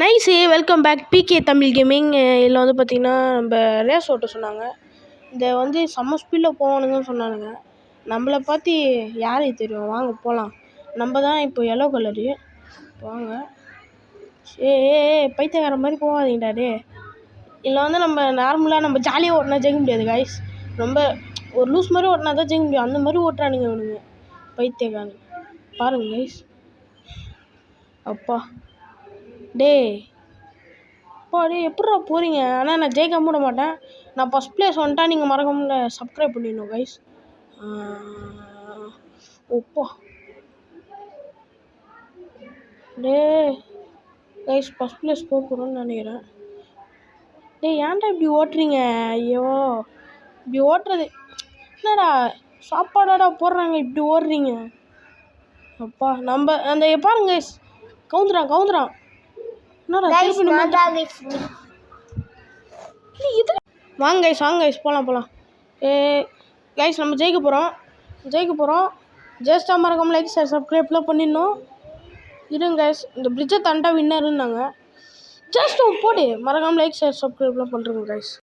Nice welcome back PK Tamil gaming. இதில் வந்து பார்த்திங்கன்னா நம்ம ரேஸ் ஓட்ட சொன்னாங்க. இந்த வந்து செம்ம ஸ்பீடில் போகணுங்கன்னு சொன்னானுங்க. நம்மளை பார்த்து யாருக்கு தெரியும், வாங்க போகலாம். நம்ம தான் இப்போ எல்லோ கலரு, வாங்க. பைத்தியக்கார மாதிரி போகாதீங்கடா டே. இதில் வந்து நம்ம நார்மலாக நம்ம ஜாலியாக ஓட்டினா ஜெயிக்க முடியாது கைஸ். ரொம்ப ஒரு லூஸ் மாதிரி ஓட்டினா தான் ஜெயிக்க முடியும். அந்த மாதிரி ஓட்டுறானுங்க இவனுங்க பைத்தியக்காரன். பாருங்க கைஸ். அப்பா டே எப்பட்றா போகிறீங்க? ஆனால் நான் ஜெயிக்காம விட மாட்டேன். நான் ஃபஸ்ட் ப்ளேஸ் வந்துட்டா நீங்கள் மறக்காமல சப்ஸ்கிரைப் பண்ணிடணும் கைஸ். ஒப்பா டே கைஸ், ஃபஸ்ட் ப்ளேஸ் போகிறோன்னு நினைக்கிறேன். ஏன்டா இப்படி ஓட்டுறீங்க? ஐயோ, இப்படி ஓட்டுறது என்னடா சாப்பாடாடா போடுறாங்க, இப்படி ஓடுறீங்க? அப்பா நம்ம அந்த பாருங்க கைஸ், கவுந்துறான். வாங்க கைஸ் போகலாம். கைஸ் நம்ம ஜெயிக்க போகிறோம். ஜெயிச்சிட்டா மறக்காம லைக் ஷேர் சப்ஸ்கிரைப்லாம் பண்ணிடணும். இருங்க கைஸ், இந்த பிரிட்ஜை தாண்டா வின்னருன்னாங்க. ஜஸ்ட் போடு, மறக்காம லைக் ஷேர் சப்ஸ்கிரைப்லாம் பண்ணுறோங்க கைஸ்.